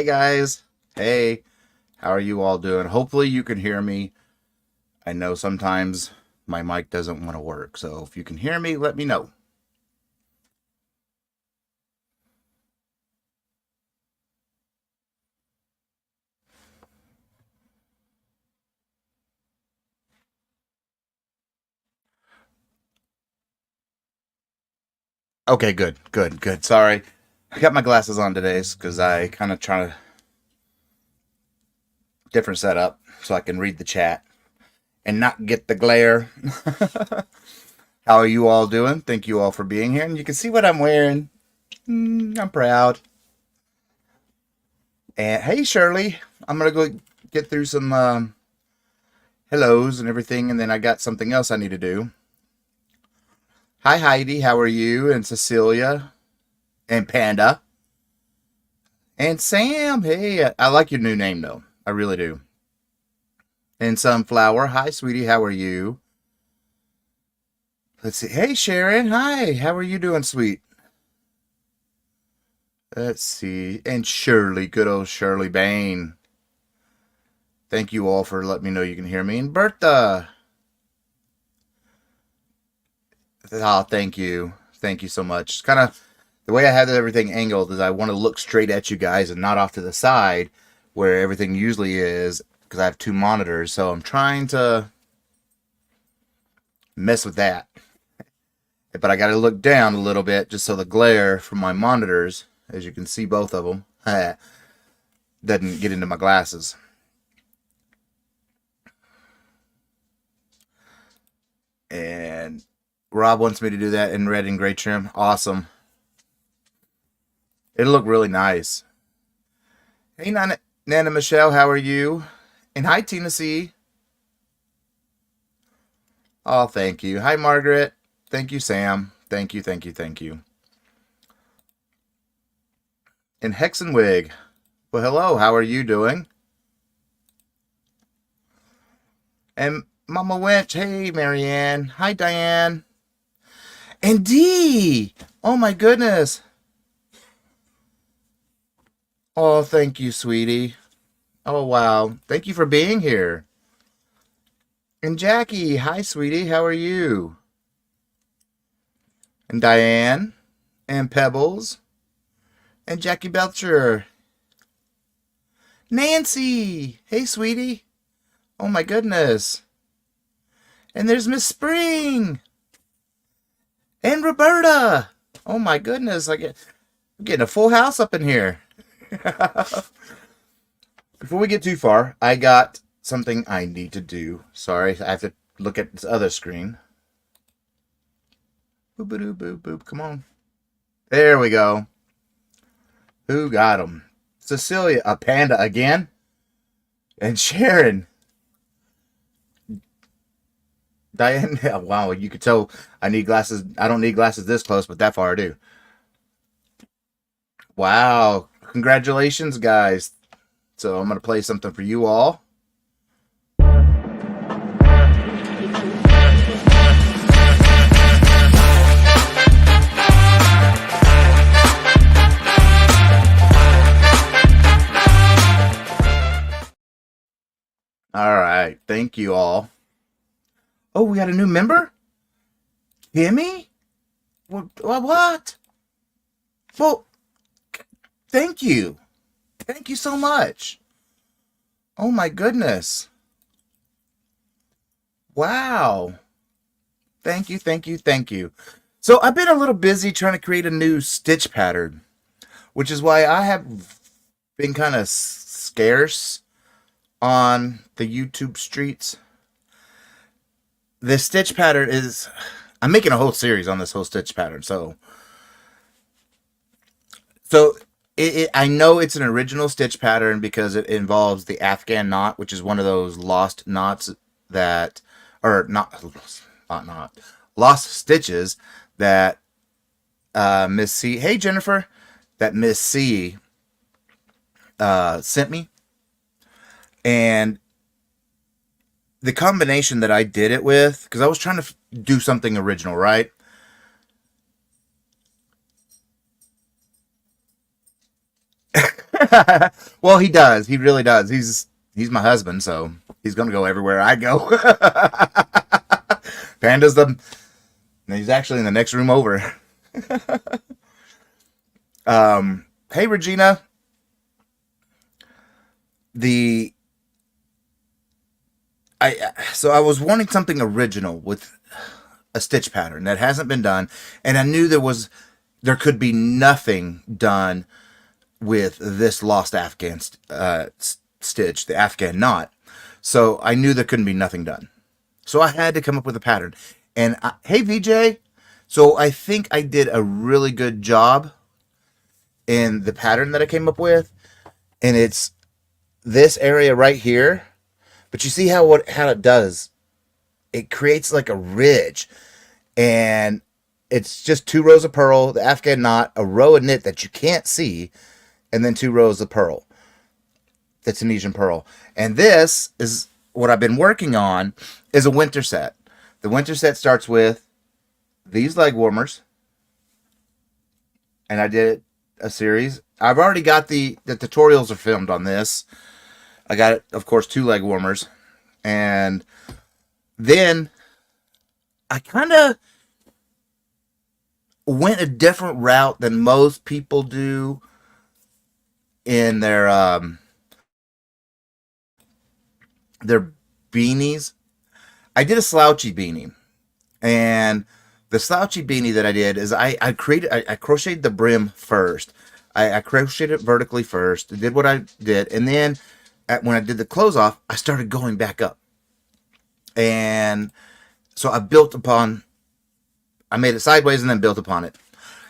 Hey guys. Hey, how are you all doing? Hopefully you can hear me. I know sometimes my mic doesn't want to work, so if you can hear me, let me know. Okay, good. Sorry. I got my glasses on today because I kind of try to different setup so I can read the chat and not get the glare. How are you all doing? Thank you all for being here. And you can see what I'm wearing. I'm proud. And hey, Shirley, I'm going to go get through some hellos and everything, and then I got something else I need to do. Hi, Heidi. How are you? And Cecilia and Panda and Sam. Hey, I like your new name, though. I really do. And Sunflower. Hi, sweetie. How are you? Let's see. Hey, Sharon. Hi. How are you doing, sweet? Let's see. And Shirley. Good old Shirley Bain. Thank you all for letting me know you can hear me. And Bertha. Oh, thank you. Thank you so much. Kind of the way I have everything angled is I want to look straight at you guys and not off to the side where everything usually is because I have two monitors. So I'm trying to mess with that. But I got to look down a little bit just so the glare from my monitors, as you can see both of them, doesn't get into my glasses. And Rob wants me to do that in red and gray trim. Awesome. It'll look really nice. Hey, Nana Michelle, how are you? And hi, Tina C. Oh, thank you. Hi, Margaret. Thank you, Sam. Thank you, thank you, thank you. And Hexenwig. Well, hello. How are you doing? And Mama Winch. Hey, Marianne. Hi, Diane. And Dee. Oh, my goodness. Oh, thank you, sweetie. Oh, wow. Thank you for being here. And Jackie. Hi, sweetie. How are you? And Diane. And Pebbles. And Jackie Belcher. Nancy. Hey, sweetie. Oh, my goodness. And there's Miss Spring. And Roberta. Oh, my goodness. I'm getting a full house up in here. Before we get too far, I got something I need to do. Sorry, I have to look at this other screen. Boop, boop, boop, boop. Come on. There we go. Who got him? Cecilia, a panda again? And Sharon. Diane, wow, you could tell I need glasses. I don't need glasses this close, but that far I do. Wow. Congratulations, guys. So I'm going to play something for you all. All right. Thank you all. Oh, we got a new member? Kimmy? What? Well, thank you. Thank you so much. Oh my goodness. Wow. Thank you, thank you, thank you. So I've been a little busy trying to create a new stitch pattern, which is why I have been kind of scarce on the YouTube streets. The stitch pattern is, I'm making a whole series on this whole stitch pattern. So I know it's an original stitch pattern because it involves the Afghan knot, which is one of those lost knots that, or not, lost stitches that Miss C, hey Jennifer, that Miss C sent me. And the combination that I did it with, because I was trying to do something original, right? Well, he does. He really does. He's my husband, so he's gonna go everywhere I go. Panda's the. He's actually in the next room over. Hey, Regina. The I was wanting something original with a stitch pattern that hasn't been done, and I knew there could be nothing done with this lost Afghan stitch, the Afghan knot. So I knew there couldn't be nothing done. So I had to come up with a pattern. And hey, VJ. So I think I did a really good job in the pattern that I came up with, and it's this area right here. But you see how it does? It creates like a ridge, and it's just 2 rows of purl, the Afghan knot, a row of knit that you can't see, and then 2 rows of purl, the Tunisian pearl. And this is what I've been working on is a winter set. The winter set starts with these leg warmers, and I did a series. I've already got the tutorials are filmed on this. I got, of course, 2 leg warmers, and then I kind of went a different route than most people do in their beanies. I did a slouchy beanie, and the slouchy beanie that I did is I crocheted the brim first. I crocheted it vertically first. Did what I did, and then when I did the close off, I started going back up, and so I made it sideways and then built upon it.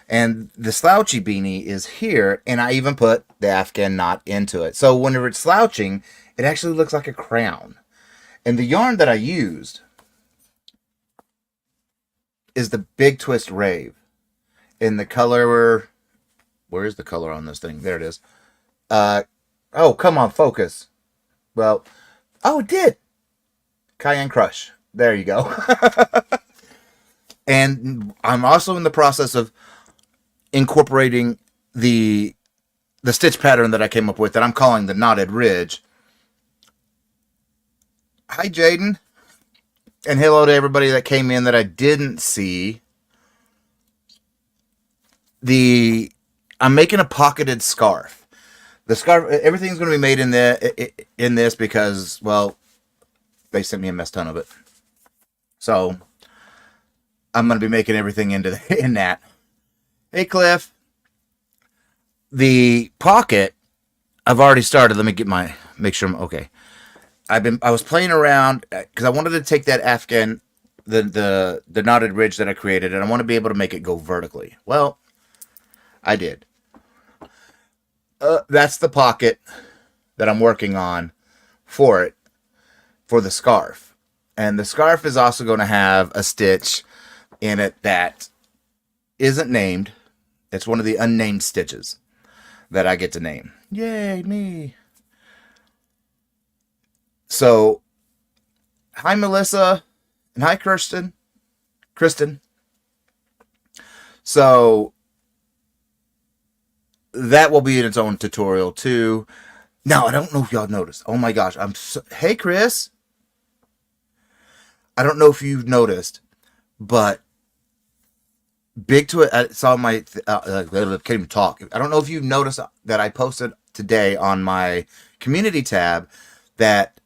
And the slouchy beanie is here, and I even put the Afghan knot into it. So whenever it's slouching, it actually looks like a crown. And the yarn that I used is the Big Twist Rave in the color. Where is the color on this thing? There it is. Oh, come on, focus. Well, oh, it did. Cayenne Crush. There you go. And I'm also in the process of incorporating the stitch pattern that I came up with that I'm calling the Knotted Ridge. Hi, Jaden. And hello to everybody that came in that I didn't see. I'm making a pocketed scarf. The scarf, everything's going to be made in this because, well, they sent me a mess ton of it. So I'm going to be making everything in that. Hey, Cliff. The pocket, I've already started. Let me make sure I'm okay. I was playing around because I wanted to take that Afghan, the knotted ridge that I created, and I want to be able to make it go vertically. Well, I did. That's the pocket that I'm working on for it, for the scarf. And the scarf is also going to have a stitch in it that isn't named. It's one of the unnamed stitches that I get to name. Yay, me. So, hi, Melissa. And hi, Kristen. So, that will be in its own tutorial, too. Now, I don't know if y'all noticed. Oh, my gosh. Hey, Chris. I don't know if you've noticed, but Big Twist, I saw my, can't even talk. I don't know if you've noticed that I posted today on my community tab that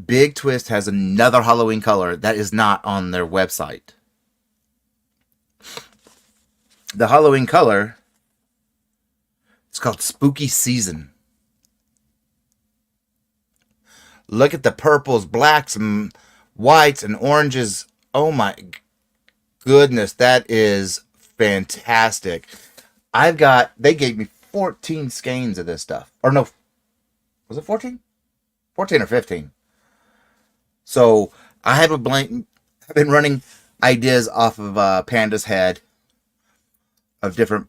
Big Twist has another Halloween color that is not on their website. The Halloween color, it's called Spooky Season. Look at the purples, blacks, and whites, and oranges. Oh my goodness, that is fantastic. They gave me 14 skeins of this stuff. Or no, was it 14? 14 or 15. So I have I've been running ideas off of Panda's head of different,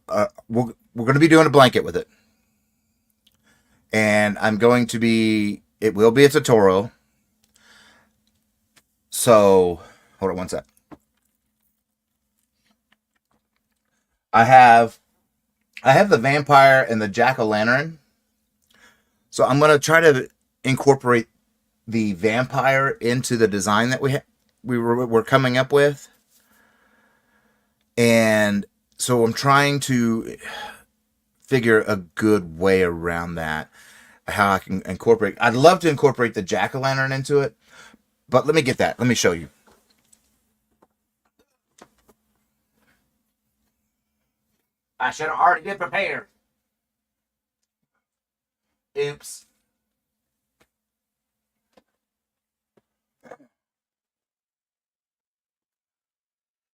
we're going to be doing a blanket with it. And it will be a tutorial. So, hold on one sec. I have the vampire and the jack-o'-lantern So I'm going to try to incorporate the vampire into the design that we're coming up with. And so I'm trying to figure a good way around that, how I can incorporate. I'd love to incorporate the jack-o'-lantern into it, but let me get that. Let me show you. I should have already been prepared. Oops.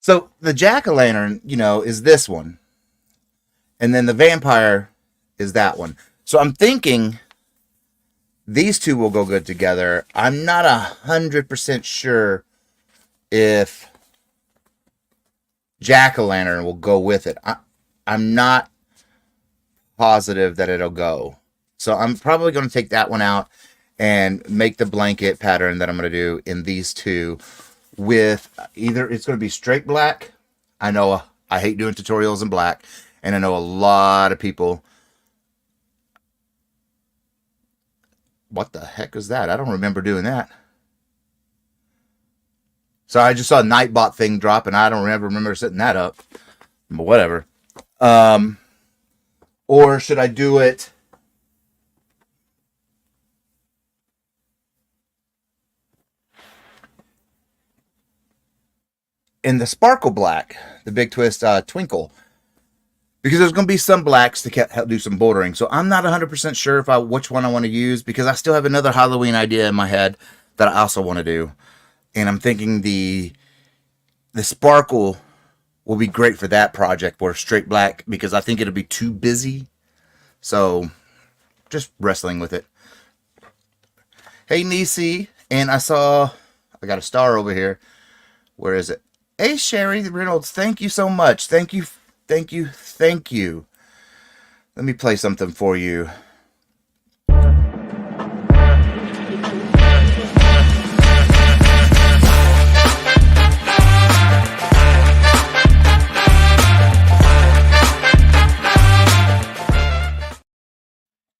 So the jack-o'-lantern, is this one. And then the vampire is that one. So I'm thinking these two will go good together. I'm not 100% sure if jack-o'-lantern will go with it. I'm not positive that it'll go. So I'm probably going to take that one out and make the blanket pattern that I'm going to do in these two with either it's going to be straight black. I know I hate doing tutorials in black, and I know a lot of people. What the heck is that? I don't remember doing that. So I just saw a Nightbot thing drop, and I don't remember setting that up. But whatever. Or should I do it in the sparkle black, the Big Twist Twinkle? Because there's going to be some blacks to help do some bordering. So I'm not 100% sure which one I want to use, because I still have another Halloween idea in my head that I also want to do. And I'm thinking the sparkle will be great for that project, or straight black, because I think it'll be too busy. So just wrestling with it. Hey, Nisi. And I got a star over here. Where is it? Hey, Sherry Reynolds. Thank you so much. Thank you. Thank you. Thank you. Let me play something for you.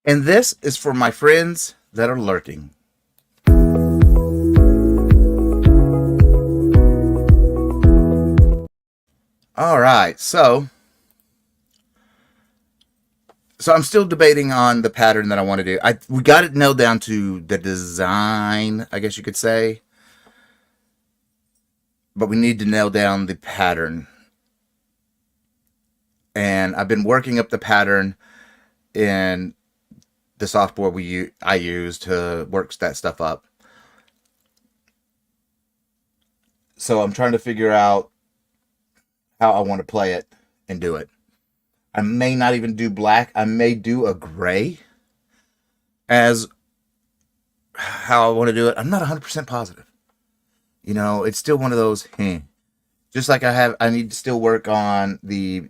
And this is for my friends that are lurking. All right, so I'm still debating on the pattern that I want to do. We got it nailed down to the design, I guess you could say, but we need to nail down the pattern. And I've been working up the pattern in the software I use to work that stuff up. So I'm trying to figure out how I want to play it and do it. I may not even do black. I may do a gray as how I want to do it. I'm not 100% positive. It's still one of those, just like I need to still work on the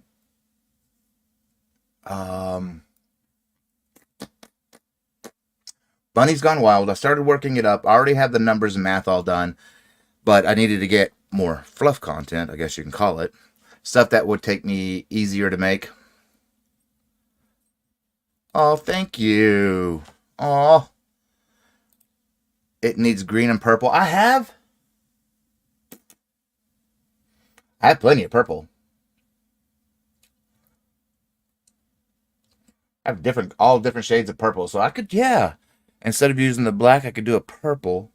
Bunny's Gone Wild. I started working it up. I already have the numbers and math all done, but I needed to get more fluff content, I guess you can call it. Stuff that would take me easier to make. Oh, thank you. Oh, it needs green and purple. I have plenty of purple. I have all different shades of purple. So I could, instead of using the black, I could do a purple.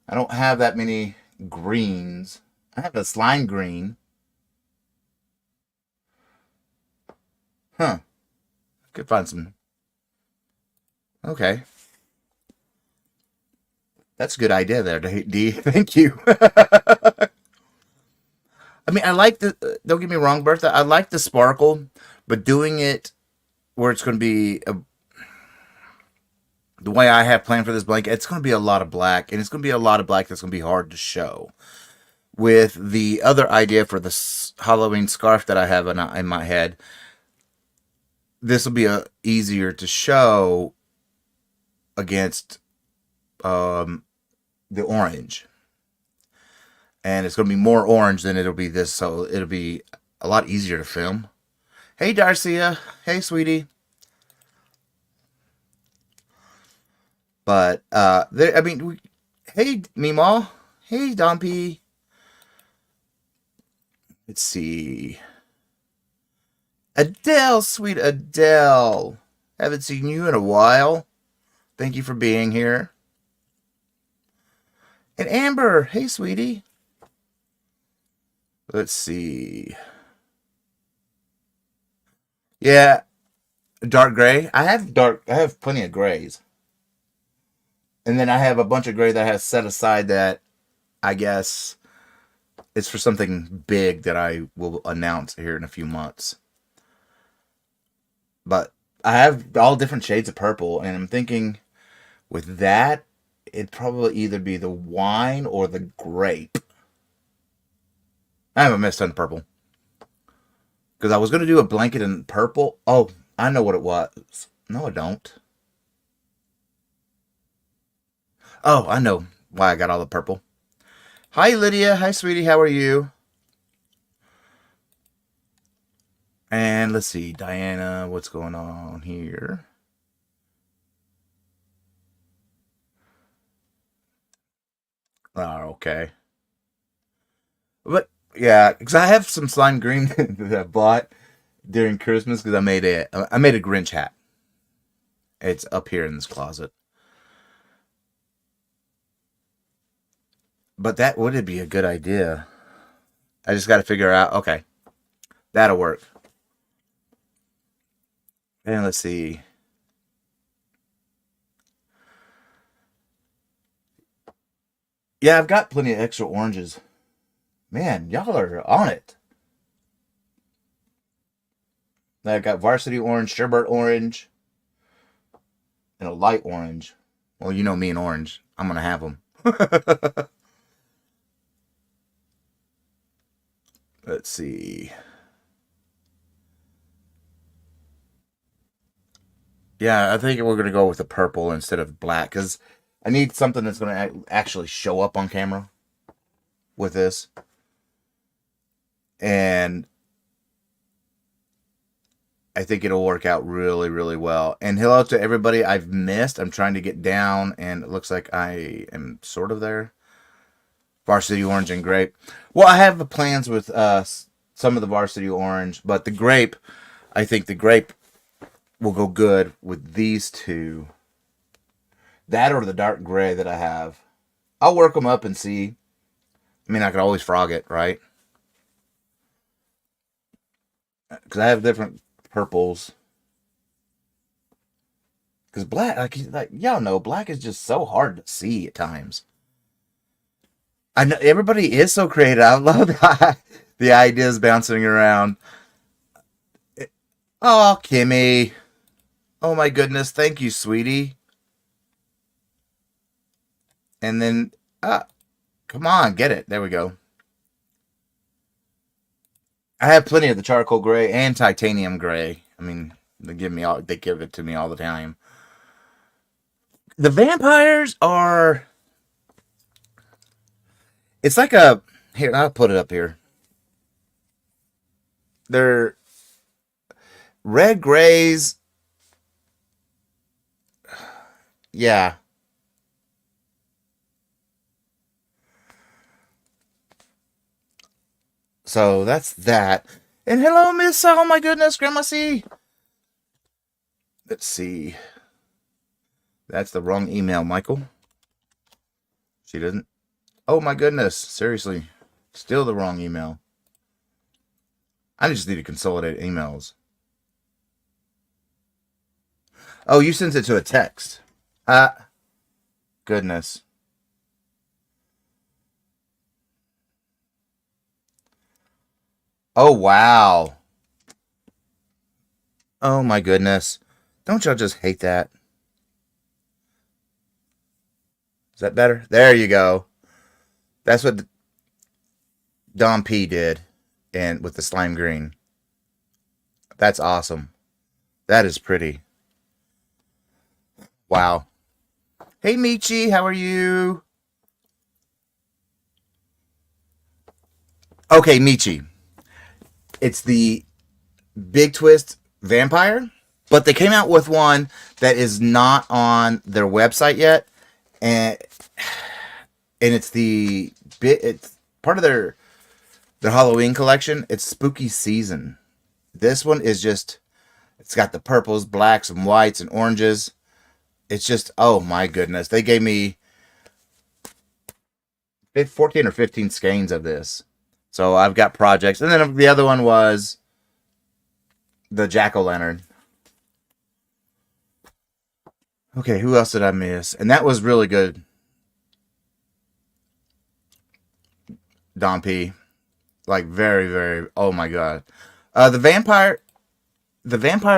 I don't have that many greens. I have a slime green. Huh. Could find some. Okay. That's a good idea there, D. Thank you. I mean, I like don't get me wrong, Bertha. I like the sparkle, but doing it where it's going to be the way I have planned for this blanket, it's going to be a lot of black, and it's going to be a lot of black that's going to be hard to show. With the other idea for the Halloween scarf that I have in my head, this will be easier to show against the orange. And it's going to be more orange than it'll be this, so it'll be a lot easier to film. Hey, Darcia. Hey, sweetie. But I mean, hey Meemaw, hey Dompy. Let's see, Adele, sweet Adele. Haven't seen you in a while. Thank you for being here. And Amber, hey sweetie. Let's see. Yeah, dark gray. I have plenty of grays. And then I have a bunch of gray that I have set aside that I guess it's for something big that I will announce here in a few months. But I have all different shades of purple, and I'm thinking with that, it'd probably either be the wine or the grape. I haven't missed on purple because I was going to do a blanket in purple. Oh, I know what it was. No, I don't. Oh, I know why I got all the purple. Hi, Lydia. Hi, sweetie. How are you? And let's see, Diana, what's going on here? Oh, okay. But yeah, because I have some slime green that I bought during Christmas because I made a Grinch hat. It's up here in this closet. But that would be a good idea. I just got to figure out. Okay, that'll work. And let's see. Yeah, I've got plenty of extra oranges. Man, y'all are on it. I got varsity orange, sherbet orange, and a light orange. Well, you know me and orange. I'm gonna have them. Let's see. Yeah, I think we're gonna go with the purple instead of black because I need something that's gonna actually show up on camera with this. And I think it'll work out really, really well. And hello to everybody I've missed. I'm trying to get down, and it looks like I am sort of there. Varsity orange and grape. Well, I have plans with some of the varsity orange, but the grape, I think the grape will go good with these two. That or the dark gray that I have. I'll work them up and see. I mean, I could always frog it, right? Because I have different purples. Because black, like y'all know, black is just so hard to see at times. I know everybody is so creative. I love the ideas bouncing around. Oh, Kimmy. Oh my goodness. Thank you, sweetie. And then, come on, get it. There we go. I have plenty of the charcoal gray and titanium gray. I mean, they give it to me all the time. The vampires are. It's like a. Here, I'll put it up here. They're red grays. Yeah. So that's that. And hello, Miss. Oh my goodness, Grandma C. Let's see. That's the wrong email, Michael. She doesn't. Oh my goodness. Seriously. Still the wrong email. I just need to consolidate emails. Oh, you sent it to a text. Goodness. Oh, wow. Oh my goodness. Don't y'all just hate that? Is that better? There you go. That's what Don P did and with the slime green. That's awesome. That is pretty. Wow. Hey Michi, how are you? Okay, Michi. It's the Big Twist Vampire. But they came out with one that is not on their website yet, and it's part of their Halloween collection. It's spooky season. This one is just, it's got the purples, blacks, and whites and oranges. It's just, oh my goodness. They gave me 14 or 15 skeins of this. So I've got projects. And then the other one was the jack-o'-lantern. Okay, who else did I miss? And that was really good. Don P. Like very, very, oh my god. The vampire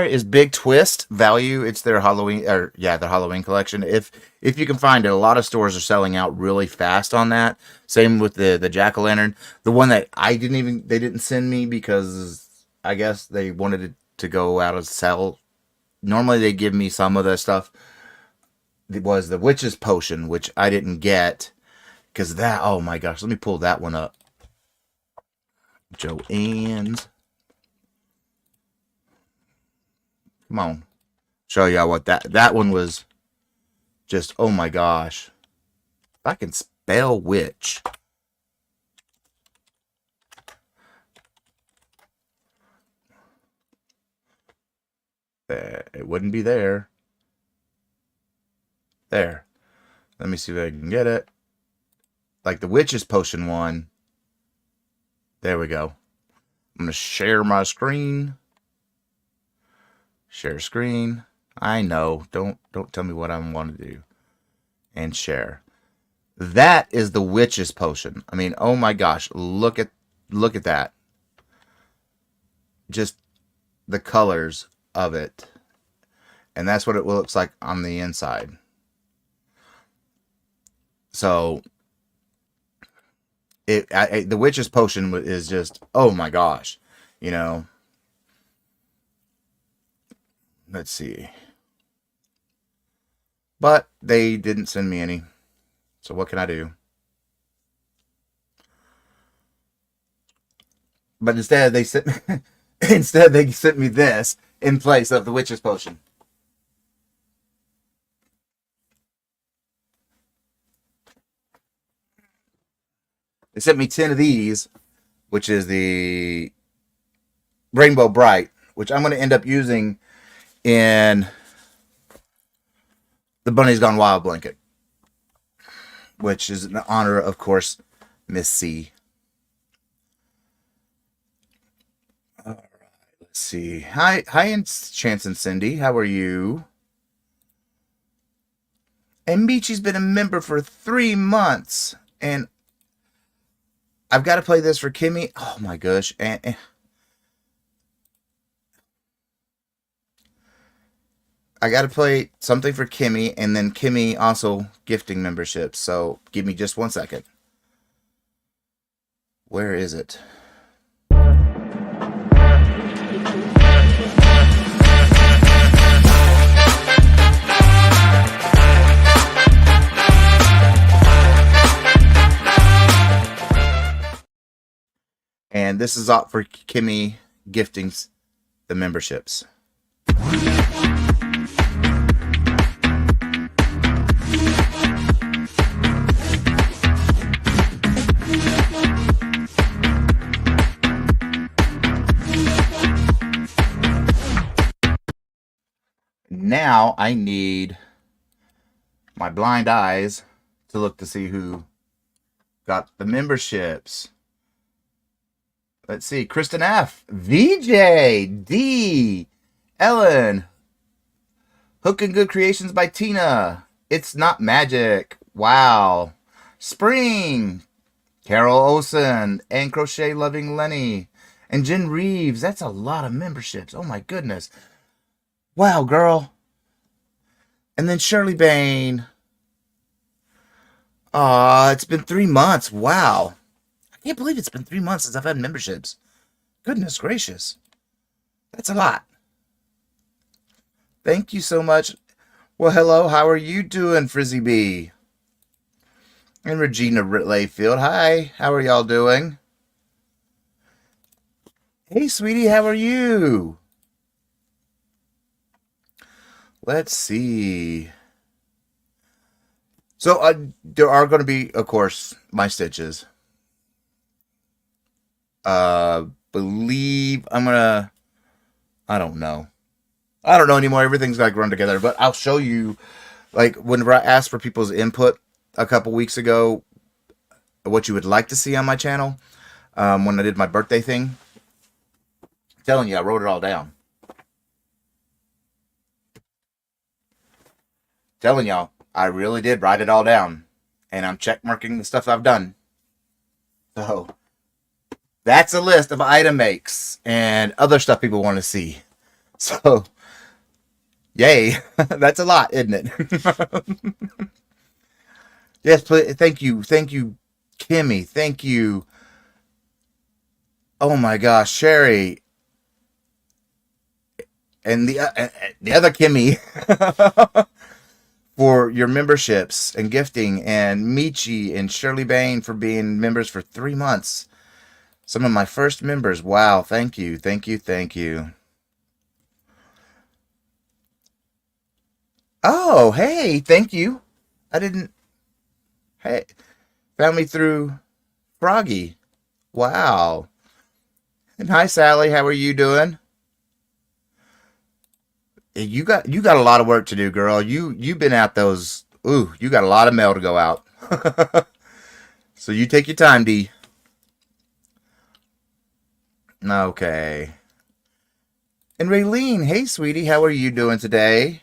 is Big Twist value. It's their Halloween, or yeah, their Halloween collection. If you can find it, a lot of stores are selling out really fast on that. Same with the jack o' lantern. The one that they didn't send me because I guess they wanted it to go out of sell. Normally they give me some of the stuff. It was the witch's potion, which I didn't get because that. Oh my gosh, let me pull that one up. Joanne's. Come on. Show y'all what that one was. Just, oh my gosh. If I can spell witch. It wouldn't be there. There. Let me see if I can get it. Like the witch's potion one. There we go. I'm going to share my screen. Share screen. I know. Don't tell me what I want to do. And share. That is the witch's potion. I mean, oh my gosh, look at that. Just the colors of it. And that's what it looks like on the inside. So the witch's potion is just, oh my gosh, you know. Let's see. But they didn't send me any. So what can I do? But instead they sent me this in place of the witch's potion. They sent me 10 of these, which is the Rainbow Bright, which I'm going to end up using in the Bunny's Gone Wild blanket, which is in honor, of course, Miss C. All right, let's see. Hi, Chance and Cindy. How are you? And Michi's been a member for 3 months, and I've got to play this for Kimmy. Oh my gosh, and I got to play something for Kimmy, and then Kimmy also gifting memberships. So give me just 1 second. Where is it? And this is up for Kimmy gifting the memberships. Now I need my blind eyes to look to see who got the memberships. Let's see. Kristen F, VJ, D, Ellen, Hook and Good Creations by Tina, It's Not Magic, wow, Spring, Carol Olsen, and Crochet Loving Lenny, and Jen Reeves. That's a lot of memberships. Oh my goodness. Wow, girl. And then Shirley Bain. It's been 3 months. Wow. I can't believe it's been 3 months since I've had memberships. Goodness gracious. That's a lot. Thank you so much. Well, hello. How are you doing, Frizzy B? And Regina Layfield. Hi. How are y'all doing? Hey, sweetie. How are you? Let's see. So there are going to be, of course, my stitches. Believe I'm gonna. I don't know. I don't know anymore. Everything's like run together. But I'll show you. Like whenever I asked for people's input a couple weeks ago, what you would like to see on my channel, when I did my birthday thing. I'm telling you, I wrote it all down. Telling y'all, I really did write it all down, and I'm check marking the stuff I've done. So that's a list of item makes and other stuff people want to see. So, yay. That's a lot, isn't it? Yes, please. Thank you. Thank you, Kimmy. Thank you. Oh my gosh, Sherry. And the other Kimmy for your memberships and gifting, and Michi and Shirley Bain for being members for 3 months. Some of my first members. Wow. Thank you. Thank you. Thank you. Oh, hey. Thank you. I didn't. Hey. Found me through Froggy. Wow. And hi, Sally. How are you doing? You got a lot of work to do, girl. You've been at those. Ooh, you got a lot of mail to go out. So you take your time, D. Okay. And Raylene, hey, sweetie, how are you doing today?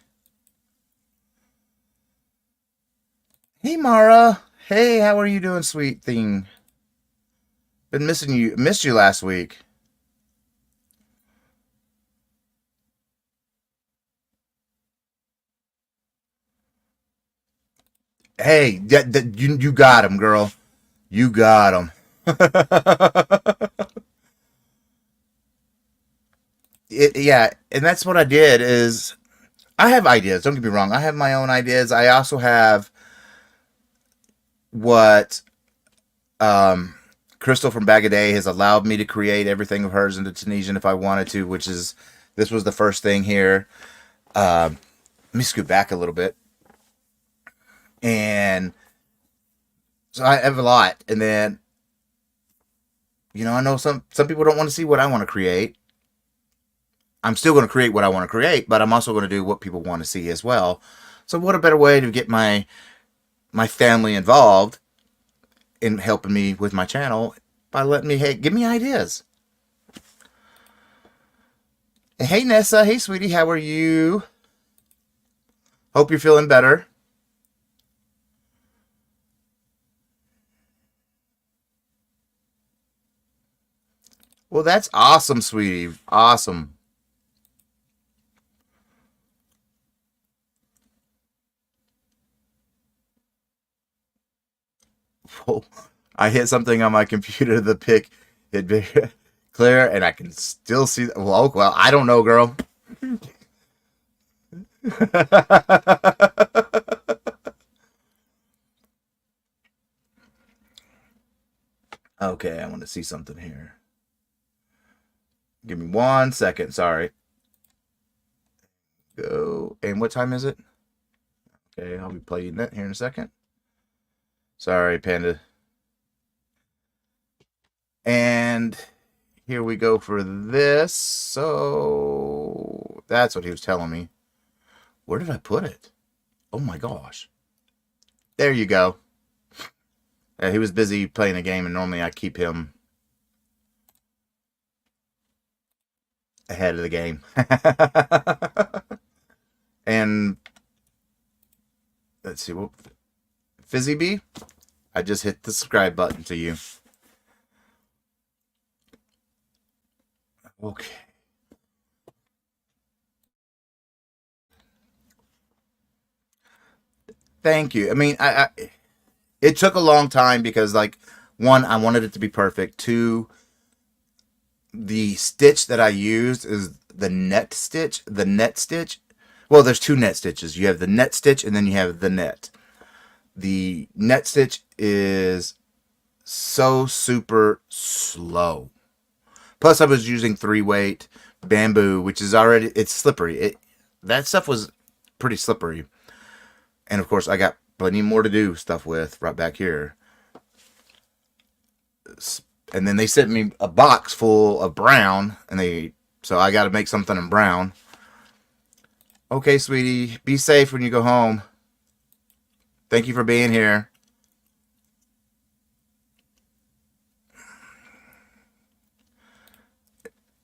Hey, Mara. Hey, how are you doing, sweet thing? Been missing you. Missed you last week. Hey, you got him, girl. You got him. Yeah, and that's what I did. Is I have ideas. Don't get me wrong. I have my own ideas. I also have what Crystal from Bag of Day has allowed me to create everything of hers into Tunisian if I wanted to, which is this was the first thing here. Let me scoot back a little bit. And so I have a lot. And then, I know some people don't want to see what I want to create. I'm still going to create what I want to create, but I'm also going to do what people want to see as well. So what a better way to get my family involved in helping me with my channel by letting me, hey, give me ideas. Hey, Nessa. Hey, sweetie. How are you? Hope you're feeling better. Well, that's awesome, sweetie. Awesome. Oh, I hit something on my computer. The pic hit big, clear, and I can still see. Well, I don't know, girl. Okay, I want to see something here. Give me 1 second. Sorry. Go. And what time is it? Okay, I'll be playing that here in a second. Sorry, Panda. And here we go for this. So that's what he was telling me. Where did I put it? Oh my gosh. There you go. He was busy playing a game, and normally I keep him ahead of the game. And let's see. What Fizzy B? I just hit the subscribe button to you. Okay. Thank you. I mean, it took a long time because, like, one, I wanted it to be perfect. Two, the stitch that I used is the net stitch. The net stitch. Well, there's two net stitches. You have the net stitch and then you have the net. The net stitch is so super slow. Plus, I was using 3-weight bamboo, which is already it's slippery. That stuff was pretty slippery. And of course, I got plenty more to do stuff with right back here. And then they sent me a box full of brown, so I got to make something in brown. Okay, sweetie, be safe when you go home. Thank you for being here.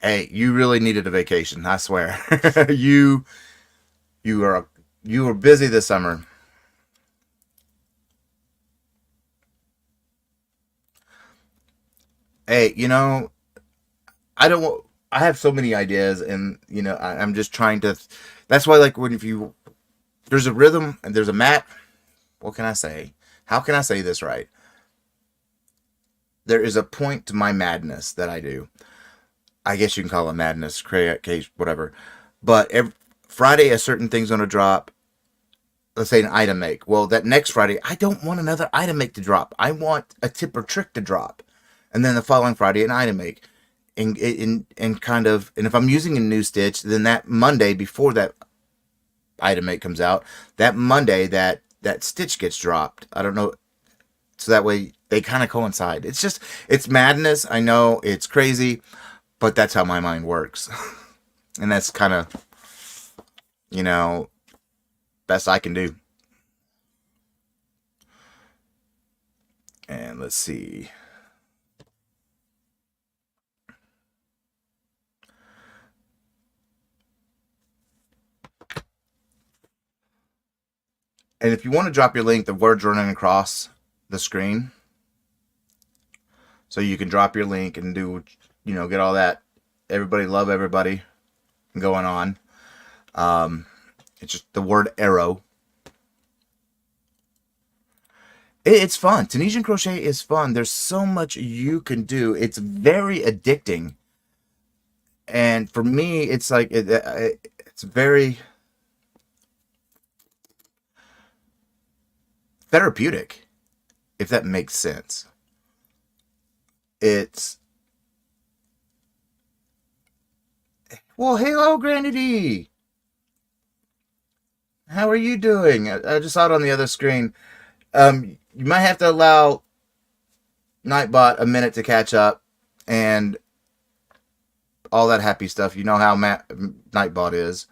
Hey, you really needed a vacation, I swear. you you are you were busy this summer. Hey, I don't. I have so many ideas, and I'm just trying to. That's why, like, when if you there's a rhythm and there's a mat. What can I say? How can I say this right? There is a point to my madness that I do. I guess you can call it madness, create, whatever. But every Friday, a certain thing's going to drop. Let's say an item make. Well, that next Friday, I don't want another item make to drop. I want a tip or trick to drop, and then the following Friday, an item make. And kind of, and if I'm using a new stitch, then that Monday before that item make comes out, that Monday that stitch gets dropped. I don't know, so that way they kind of coincide. It's madness. I know it's crazy, but that's how my mind works, and that's kind of you know best I can do. And let's see. And if you want to drop your link, the word's running across the screen. So you can drop your link and do, get all that. Everybody love everybody going on. It's just the word arrow. It's fun. Tunisian crochet is fun. There's so much you can do. It's very addicting. And for me, it's like, it's very therapeutic, if that makes sense. It's Well, hello, Granny D. How are you doing? I just saw it on the other screen. You might have to allow Nightbot a minute to catch up and all that happy stuff. You know how Nightbot is.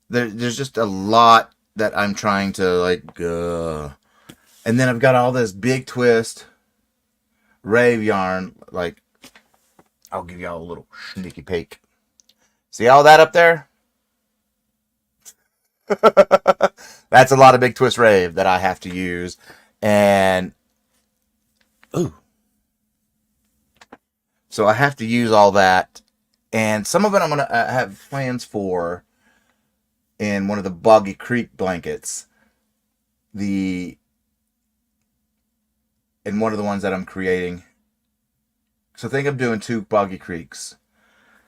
There's just a lot that I'm trying to like. And then I've got all this big twist rave yarn. Like, I'll give y'all a little sneaky peek. See all that up there? That's a lot of big twist rave that I have to use. And ooh. So I have to use all that. And some of it I'm going to have plans for in one of the Boggy Creek blankets. In one of the ones that I'm creating. So I think I'm doing 2 Boggy Creeks.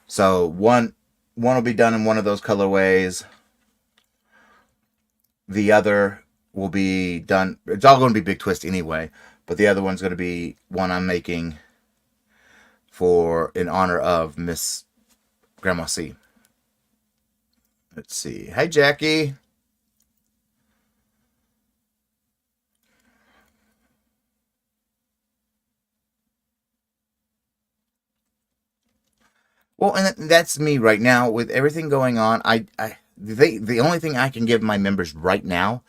So one will be done in one of those colorways. The other will be done. It's all going to be big twist anyway. But the other one's going to be one I'm making in honor of Miss Grandma C. Let's see. Hi, Jackie. Well, and that's me right now with everything going on. The only thing I can give my members right now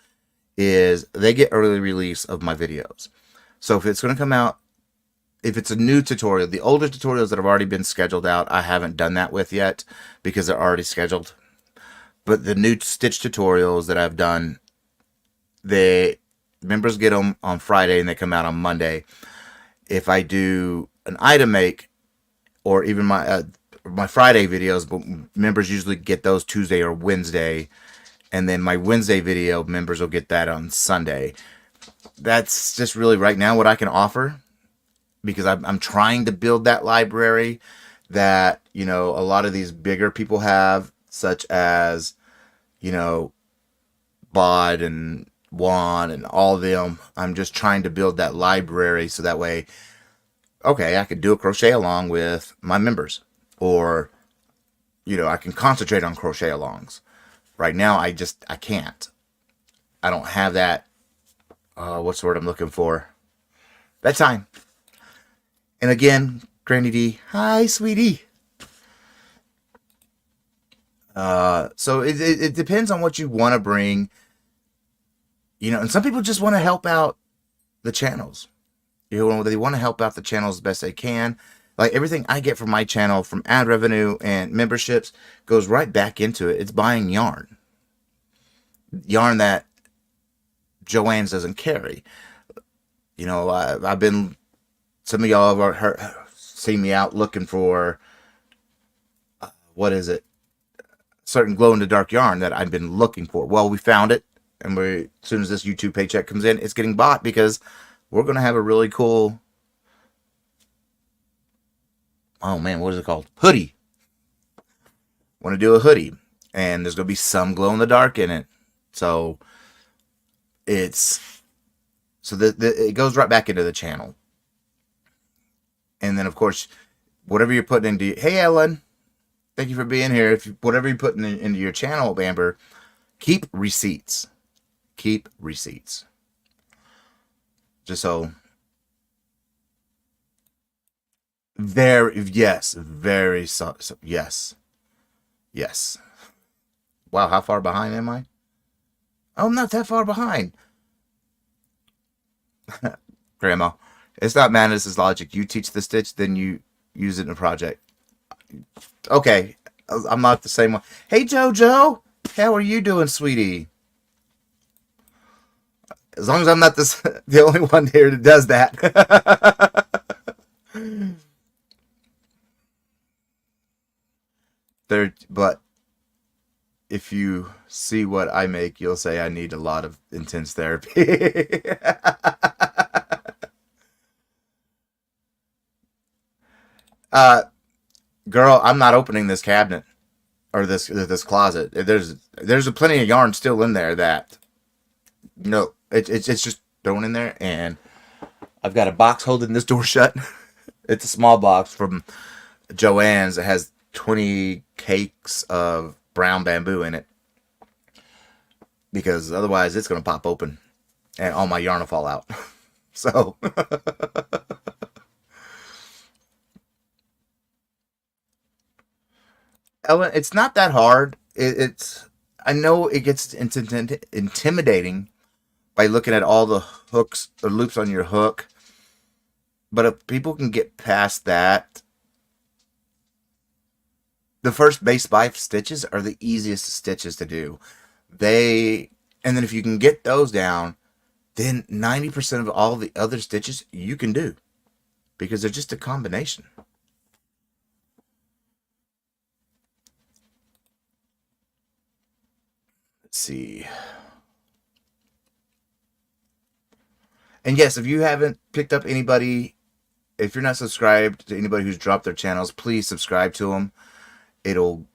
is they get early release of my videos. So if it's going to come out, if it's a new tutorial, the older tutorials that have already been scheduled out, I haven't done that with yet because they're already scheduled. But the new stitch tutorials that I've done, the members get them on Friday and they come out on Monday. If I do an item make or even my Friday videos, but members usually get those Tuesday or Wednesday, and then my Wednesday video members will get that on Sunday. That's just really right now what I can offer, because I'm trying to build that library that a lot of these bigger people have, such as Bod and Juan and all of them. I'm just trying to build that library so that way, okay, I could do a crochet along with my members, or I can concentrate on crochet alongs. Right now, I can't. I don't have that. What's the word I'm looking for? That time. And again, Granny D, hi, sweetie. So it depends on what you want to bring, and some people just want to help out the channels. They want to help out the channels the best they can. Like everything I get from my channel, from ad revenue and memberships, goes right back into it. It's buying yarn that Joanne's doesn't carry. I've been. Some of y'all have seen me out looking for what is it? Certain glow in the dark yarn that I've been looking for. Well, we found it, and as soon as this YouTube paycheck comes in, it's getting bought because we're gonna have a really cool. Oh man, what is it called? Hoodie. Want to do a hoodie, and there's gonna be some glow in the dark in it. So it's it goes right back into the channel, and then of course, whatever you're putting into. Hey, Ellen. Thank you for being here. Whatever you're putting into your channel, Amber, keep receipts. Keep receipts. Just so. Yes, yes, yes. Wow, how far behind am I? Oh, I'm not that far behind. Grandma, it's not madness, it's logic. You teach the stitch, then you use it in a project. Okay, I'm not the same one. Hey, Jojo, how are you doing, sweetie? As long as I'm not the only one here that does that. But if you see what I make, you'll say I need a lot of intense therapy. uh, Girl, I'm not opening this cabinet or this closet. There's a plenty of yarn still in there that no, it's just thrown in there, and I've got a box holding this door shut. It's a small box from Joann's. It has 20 cakes of brown bamboo in it because otherwise it's gonna pop open and all my yarn will fall out. So. Ellen, it's not that hard. I know it gets intimidating by looking at all the hooks or loops on your hook, but if people can get past that, the first base 5 stitches are the easiest stitches to do. And then if you can get those down, then 90% of all the other stitches you can do because they're just a combination. Let's see. And yes, if you haven't picked up anybody, if you're not subscribed to anybody who's dropped their channels, please subscribe to them. It'll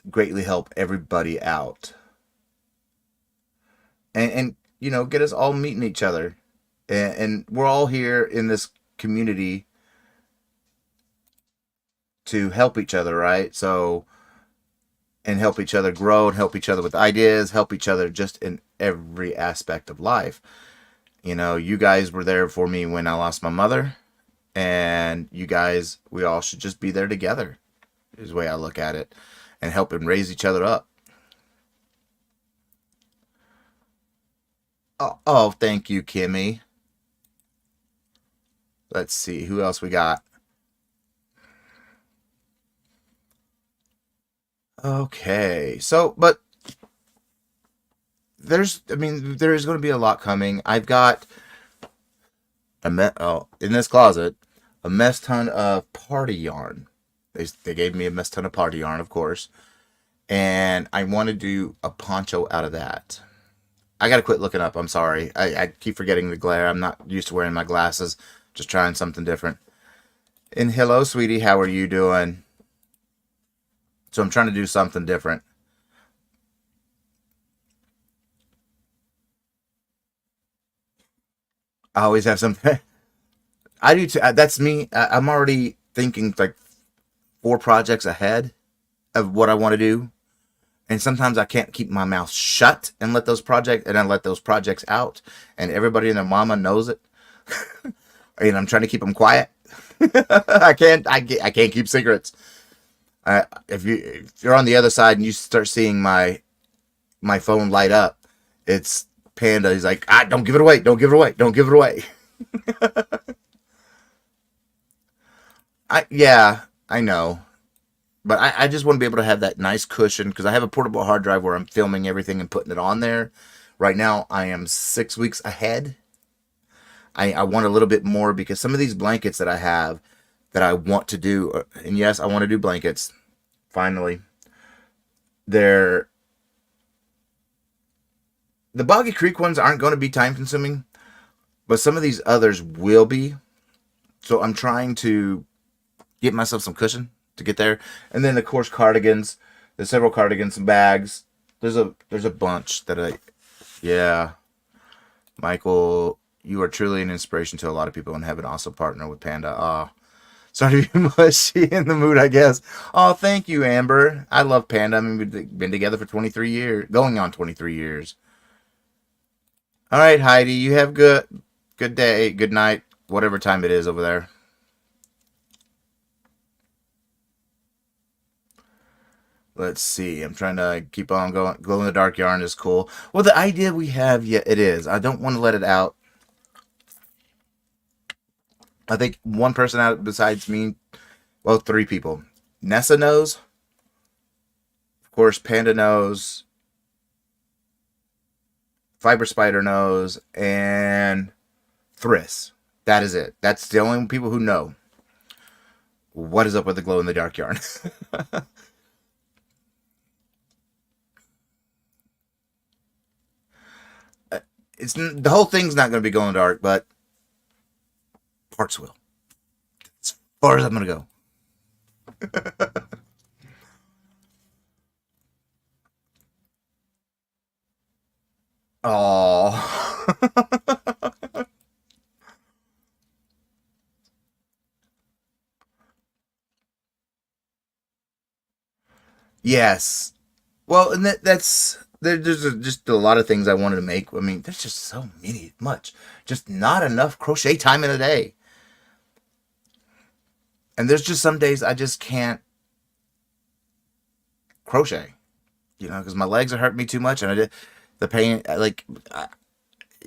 greatly help everybody out. And get us all meeting each other. And we're all here in this community to help each other, right? So, and help each other grow and help each other with ideas, help each other just in every aspect of life. You guys were there for me when I lost my mother, and you guys, we all should just be there together, is the way I look at it, and help and raise each other up. Oh, thank you, Kimmy. Let's see, who else we got? Okay, so, but there's going to be a lot coming. I've got in this closet a mess ton of party yarn. They gave me a mess ton of party yarn, of course, and I want to do a poncho out of that. I gotta quit looking up. I'm sorry. I keep forgetting the glare. I'm not used to wearing my glasses. Just trying something different. And hello, sweetie. How are you doing? So I'm trying to do something different. I always have something. I do too. That's me. I'm already thinking like 4 projects ahead of what I want to do. And sometimes I can't keep my mouth shut and let those projects out, and everybody and their mama knows it. And I'm trying to keep them quiet. I can't keep secrets. If you're on the other side and you start seeing my phone light up, it's Panda. He's like, don't give it away, don't give it away, don't give it away. I know. But I just want to be able to have that nice cushion, because I have a portable hard drive where I'm filming everything and putting it on there. Right now, I am 6 weeks ahead. I want a little bit more, because some of these blankets that I have that I want to do, and yes, I want to do blankets, finally. The Boggy Creek ones aren't going to be time consuming, but some of these others will be. So I'm trying to get myself some cushion to get there. And then, of course, cardigans. There's several cardigans, some bags. There's a bunch that yeah. Michael, you are truly an inspiration to a lot of people and have an awesome partner with Panda. Oh, sorry to be mushy in the mood, I guess. Oh, thank you, Amber. I love Panda. I mean, we've been together for 23 years, going on 23 years. All right, Heidi, you have good day, good night, whatever time it is over there. Let's see. I'm trying to keep on going. Glow in the dark yarn is cool. Well, the idea we have, yeah, it is. I don't want to let it out. I think one person out besides me, well, 3 people. Nessa knows. Of course, Panda knows. Fiber Spider knows. And Thriss. That is it. That's the only people who know. What is up with the glow in the dark yarn? The whole thing's not going to be going dark, but parts will. As far as I'm going to go. Oh. Yes. Well, and there's just a lot of things I wanted to make. I mean, there's just so much. Just not enough crochet time in a day. And there's just some days I just can't crochet, because my legs are hurting me too much, and the pain.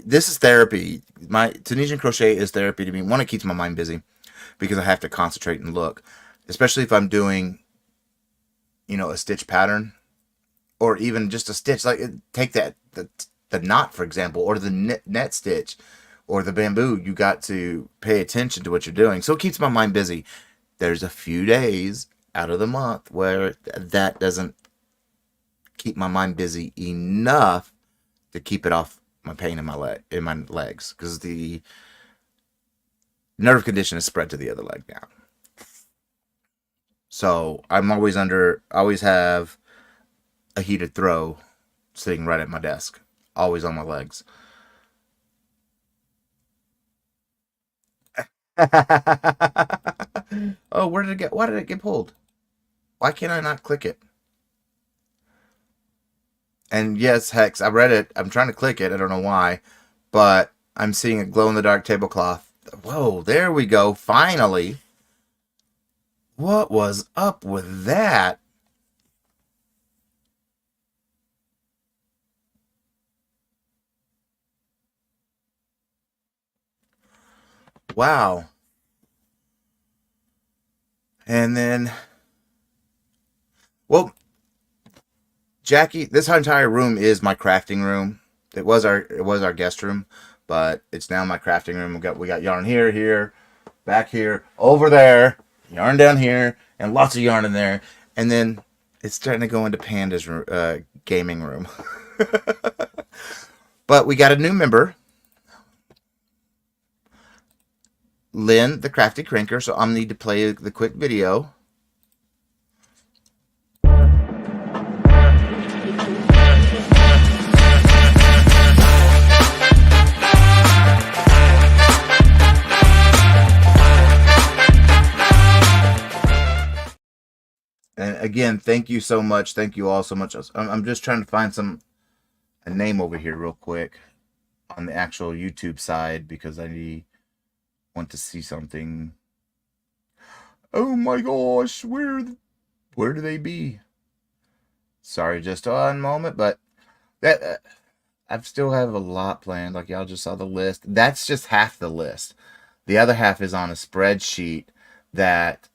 This is therapy. My Tunisian crochet is therapy to me. One, it keeps my mind busy because I have to concentrate and look, especially if I'm doing, a stitch pattern, or even just a stitch. Like, take the knot, for example, or the net stitch, or the bamboo. You got to pay attention to what you're doing. So it keeps my mind busy. There's a few days out of the month where that doesn't keep my mind busy enough to keep it off my pain in my legs, because the nerve condition is spread to the other leg now. So I'm always have a heated throw sitting right at my desk, always on my legs. Oh, where did it get? Why did it get pulled? Why can't I not click it? And yes, Hex, I read it. I'm trying to click it. I don't know why, but I'm seeing a glow in the dark tablecloth. Whoa, there we go. Finally. What was up with that? Wow. And then, well, Jackie, this entire room is my crafting room. It was our guest room, but it's now my crafting room. We got yarn here, back here, over there, yarn down here, and lots of yarn in there. And then it's starting to go into Panda's gaming room. But we got a new member, Lynn, the Crafty Cranker. So I'm need to play the quick video. And again, thank you so much. Thank you all so much. I'm just trying to find a name over here real quick on the actual YouTube side because want to see something. Oh my gosh, where do they be? Sorry, just one moment, but that I still have a lot planned. Like y'all just saw the list. That's just half the list. The other half is on a spreadsheet that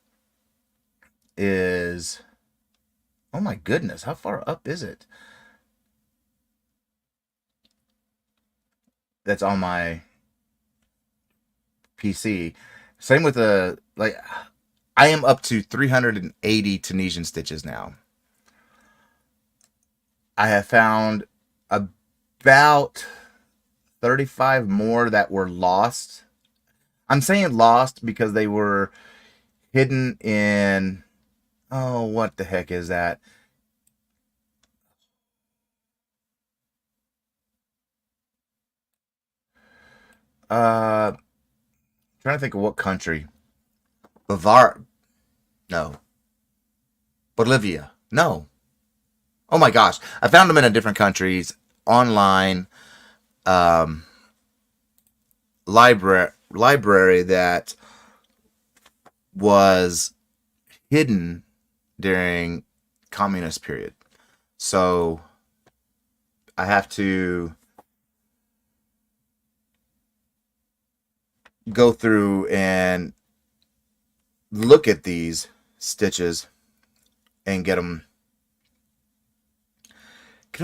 is. Oh my goodness, how far up is it? That's on my PC. Same with the like. I am up to 380 Tunisian stitches now. I have found about 35 more that were lost. I'm saying lost because they were hidden in. Oh, what the heck is that? Trying to think of what country. Bavar. No. Bolivia. No. Oh my gosh. I found them in a different countries online um, library that was hidden during communist period. So I have to go through and look at these stitches and get them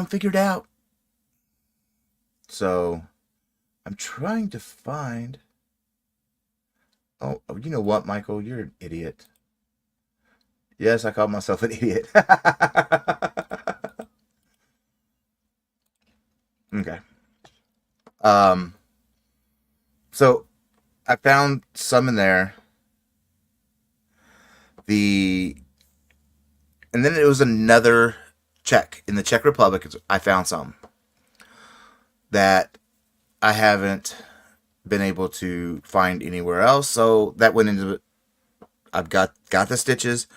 figured out. So I'm trying to find. Oh, you know what, Michael? You're an idiot. Yes, I called myself an idiot. Okay. Um. So I found some in there. The and then it was another Czech in the Czech Republic. I found some that I haven't been able to find anywhere else. So that went into. I've got the stitches,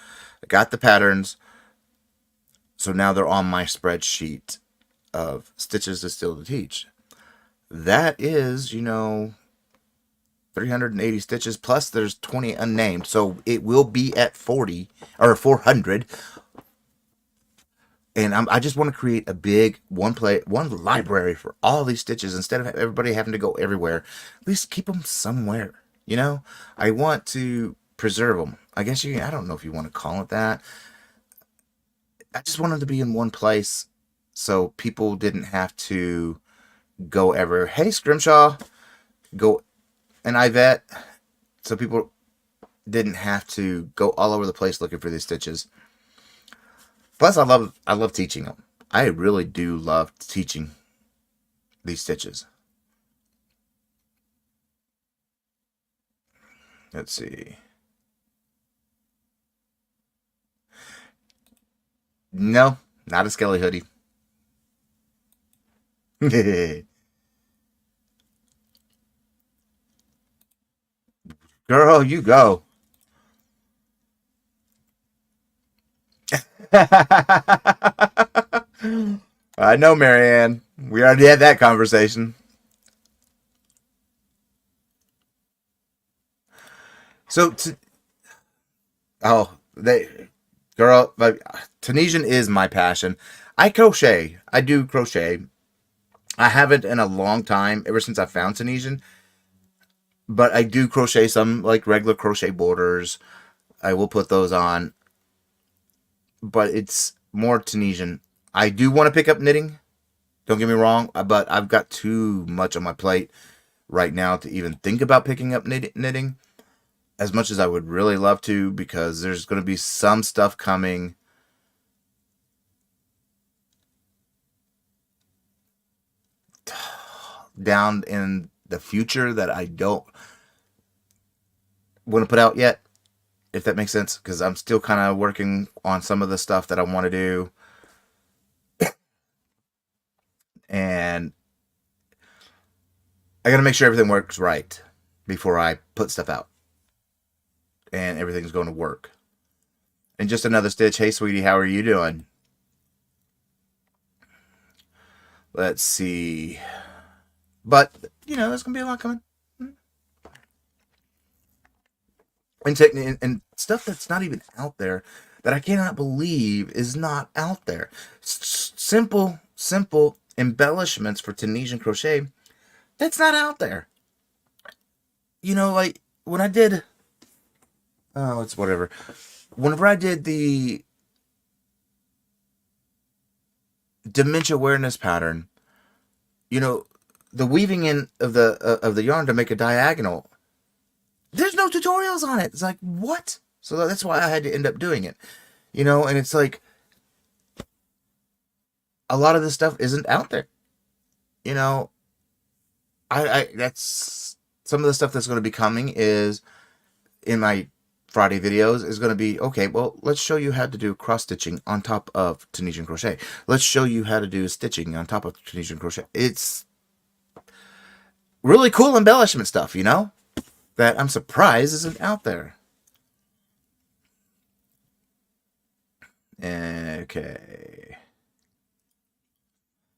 I got the patterns. So now they're on my spreadsheet of stitches to still to teach. That is, 380 stitches plus there's 20 unnamed. So it will be at 40 or 400. And I just want to create a big one library for all these stitches instead of everybody having to go everywhere. At least keep them somewhere. I want to preserve them. I guess I don't know if you want to call it that. I just want them to be in one place so people didn't have to go ever. Hey, Scrimshaw, go and Ivette. So people didn't have to go all over the place looking for these stitches. Plus, I love teaching them. I really do love teaching these stitches. Let's see. No, not a skelly hoodie. Girl, you go. I know, Marianne. We already had that conversation. So, oh, girl, like, Tunisian is my passion. I crochet. I do crochet. I haven't in a long time, ever since I found Tunisian. But I do crochet some like regular crochet borders. I will put those on, but it's more Tunisian. I do want to pick up knitting. Don't get me wrong, but I've got too much on my plate right now to even think about picking up knitting as much as I would really love to because there's going to be some stuff coming down in the future that I don't want to put out yet, if that makes sense, because I'm still kind of working on some of the stuff that I want to do. And I got to make sure everything works right before I put stuff out and everything's going to work. And just another stitch. Hey, sweetie, how are you doing? Let's see. But, there's going to be a lot coming. And stuff that's not even out there that I cannot believe is not out there. Simple embellishments for Tunisian crochet that's not out there. Like when I did, oh, it's whatever. Whenever I did the dementia awareness pattern, you know, the weaving in of the yarn to make a diagonal, there's no tutorials on it. It's like, what? So that's why I had to end up doing it. And it's like a lot of this stuff isn't out there. You know, I that's some of the stuff that's going to be coming is in my Friday videos is going to be, okay, well, let's show you how to do cross stitching on top of Tunisian crochet. Let's show you how to do stitching on top of Tunisian crochet. It's really cool embellishment stuff, that I'm surprised isn't out there. Okay.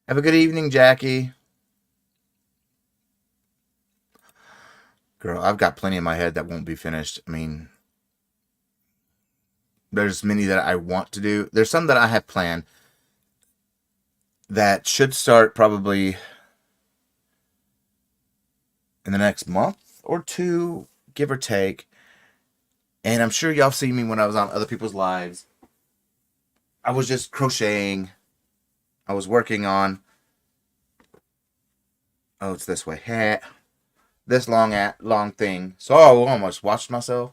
Have a good evening, Jackie. Girl, I've got plenty in my head that won't be finished. I mean, there's many that I want to do. There's some that I have planned that should start probably in the next month or two, give or take. And I'm sure y'all see me when I was on other people's lives. I was just crocheting. I was working on, oh, it's this way. This long thing. So I almost watched myself.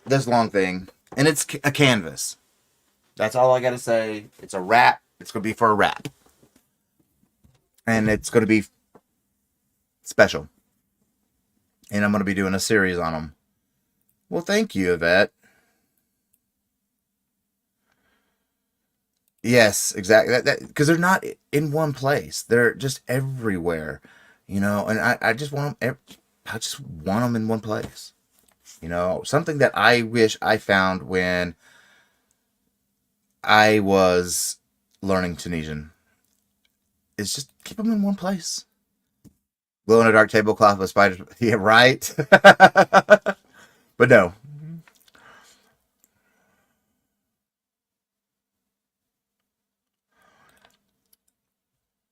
This long thing. And it's a canvas. That's all I got to say. It's a wrap. It's going to be for a wrap. And it's going to be special. And I'm going to be doing a series on them. Well, thank you, Yvette. Yes, exactly. Because they're not in one place. They're just everywhere, And I just want them. I just want them in one place. Something that I wish I found when I was learning Tunisian is just keep them in one place. Glow in a dark tablecloth with spiders. Yeah, right. But no.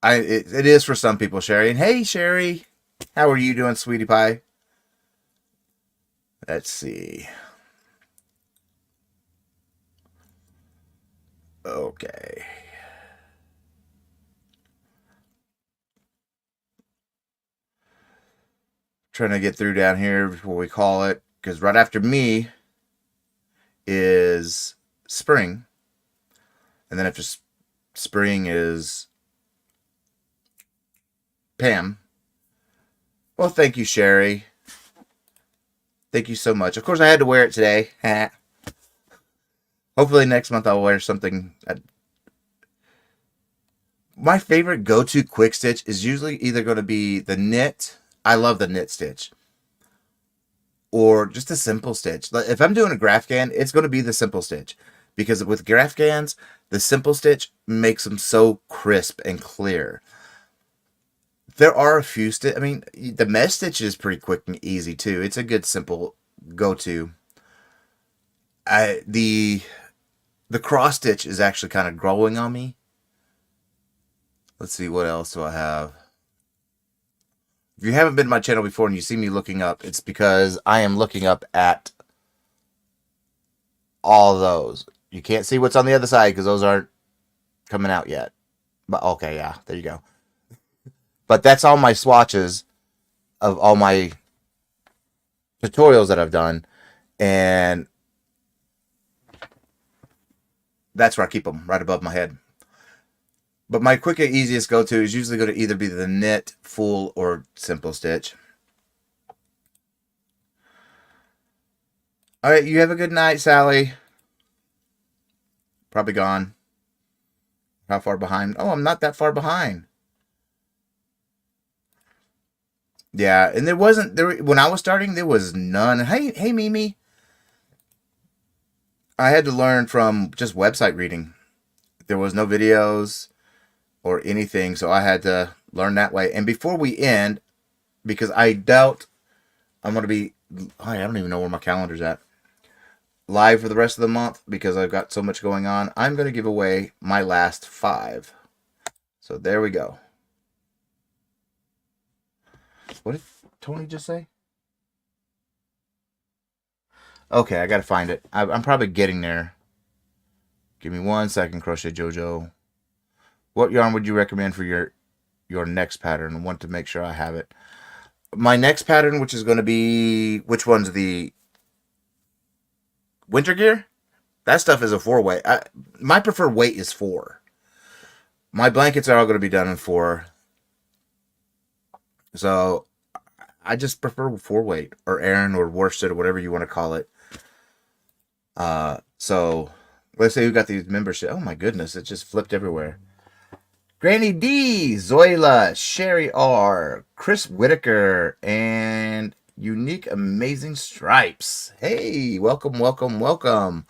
It is for some people, Sherry. And hey, Sherry, how are you doing, sweetie pie? Let's see. Okay. Trying to get through down here before we call it, because right after me is spring, and then after spring is Pam. Well, thank you, Sherry. Thank you so much. Of course, I had to wear it today. Hopefully next month I'll wear something. My favorite go-to quick stitch is usually either going to be the knit. I love the knit stitch. Or just a simple stitch. If I'm doing a Grafghan, it's going to be the simple stitch. Because with Grafghans, the simple stitch makes them so crisp and clear. There are a few stitch. I mean, the mesh stitch is pretty quick and easy too. It's a good simple go-to. The cross stitch is actually kind of growing on me. Let's see, what else do I have? If you haven't been to my channel before and you see me looking up, it's because I am looking up at all those. You can't see what's on the other side because those aren't coming out yet. But okay, yeah, there you go. But that's all my swatches of all my tutorials that I've done. And that's where I keep them, right above my head. But my quick and easiest go-to is usually going to either be the knit, full, or simple stitch. All right, you have a good night, Sally. Probably gone. How far behind? Oh, I'm not that far behind. Yeah, and when I was starting, there was none. Hey, Mimi. I had to learn from just website reading. There was no videos or anything, so I had to learn that way. And before we end, because I doubt I'm going to be, I don't even know where my calendar's at, live for the rest of the month because I've got so much going on, I'm going to give away my last 5. So there we go. What did Tony just say? Okay, I got to find it. I'm probably getting there. Give me 1 second, Crochet Jojo. What yarn would you recommend for your next pattern? I want to make sure I have it. My next pattern, which is going to be, which one's the winter gear? That stuff is a 4-weight. My preferred weight is 4. My blankets are all going to be done in 4. So I just prefer 4-weight or Aran or worsted or whatever you want to call it. So let's say we got these membership. Oh my goodness, it just flipped everywhere. Granny D, Zoila, Sherry R, Chris Whitaker, and Unique Amazing Stripes. Hey, welcome, welcome, welcome.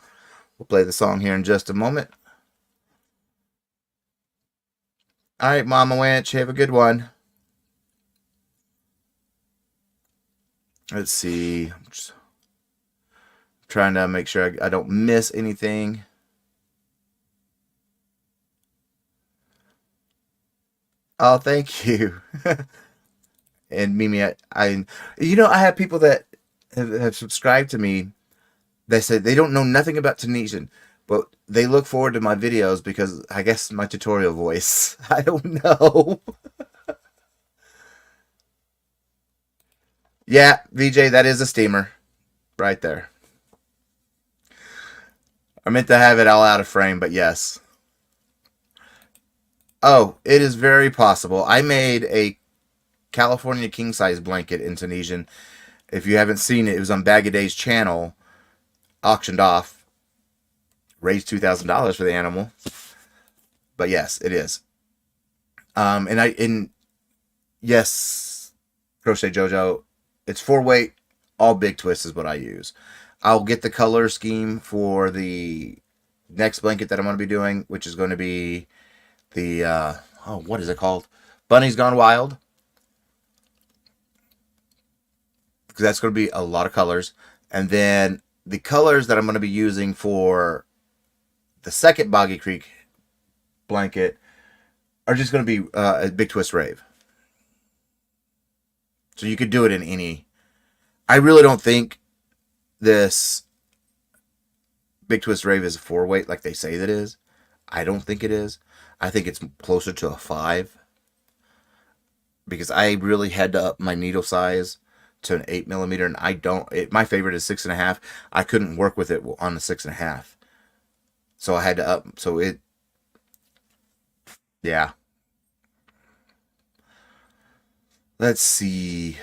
We'll play the song here in just a moment. All right, Mama Wench, have a good one. Let's see. I'm just trying to make sure I don't miss anything. Oh, thank you. And Mimi, I I have people that have subscribed to me. They said they don't know nothing about Tunisian, but they look forward to my videos because I guess my tutorial voice. I don't know. Yeah, VJ, that is a steamer right there. I meant to have it all out of frame, but yes. Oh, it is very possible. I made a California king size blanket in Tunisian. If you haven't seen it, it was on Bag of Day's channel, auctioned off, raised $2,000 for the animal. But yes, it is. And yes, Crochet Jojo, it's 4-weight, all big twists is what I use. I'll get the color scheme for the next blanket that I'm going to be doing, which is going to be the what is it called? Bunny's Gone Wild. Because that's going to be a lot of colors. And then the colors that I'm going to be using for the second Boggy Creek blanket are just going to be a big twist rave. So you could do it in any. I really don't think this big twist rave is a 4-weight like they say that is. I don't think it is. I think it's closer to a 5 because I really had to up my needle size to an 8mm, and I don't. My favorite is 6.5. I couldn't work with it on the 6.5, so I had to up. So yeah. Let's see.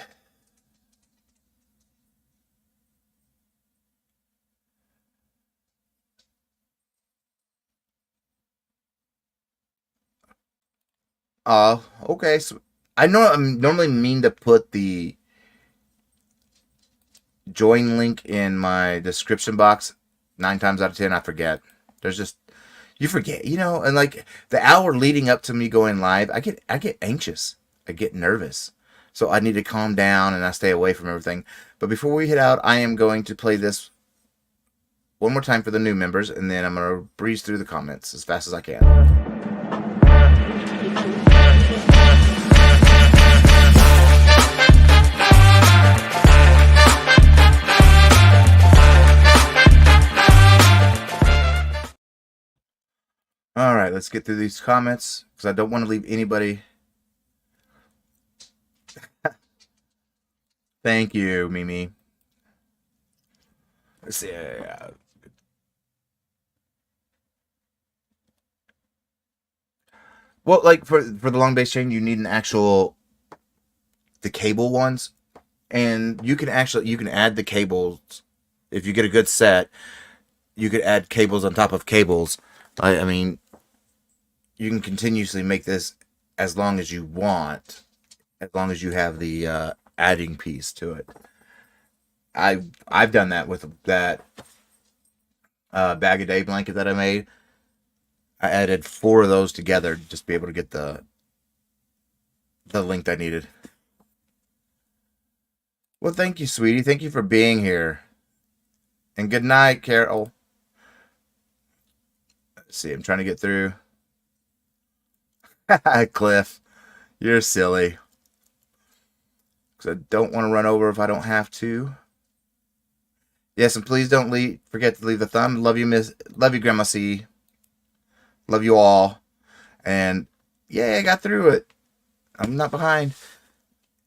Okay. So I know I'm normally mean to put the join link in my description box. 9 times out of 10, I forget. There's just you forget, and like the hour leading up to me going live, I get anxious. I get nervous. So I need to calm down and I stay away from everything. But before we head out, I am going to play this one more time for the new members, and then I'm going to breeze through the comments as fast as I can. All right, let's get through these comments because I don't want to leave anybody. Thank you, Mimi. Let's see. Well, like for the long base chain, you need an actual the cable ones, and you can add the cables if you get a good set. You could add cables on top of cables. I mean, you can continuously make this as long as you want, as long as you have the adding piece to it. I've done that with that bag a day blanket that I made. I added 4 of those together to just be able to get the length I needed. Well, thank you, sweetie. Thank you for being here. And good night, Carol. Let's see, I'm trying to get through. Cliff, you're silly. Because I don't want to run over if I don't have to. Yes, and please don't forget to leave the thumb. Love you, Miss. Love you, Grandma C. Love you all. And yeah, I got through it. I'm not behind.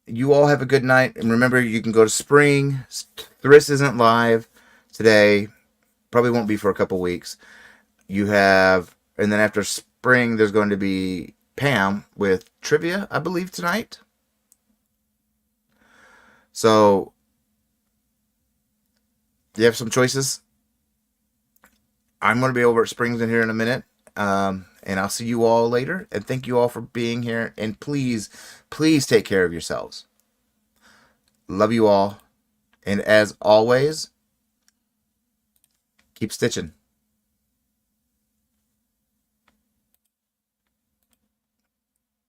You all have a good night. And remember, you can go to Spring. Thriss isn't live today. Probably won't be for a couple weeks. You have, and then after Spring, there's going to be Pam with trivia, I believe, tonight. So you have some choices. I'm going to be over at Springs in here in a minute. And I'll see you all later. And thank you all for being here. And please, please take care of yourselves. Love you all. And as always, keep stitching.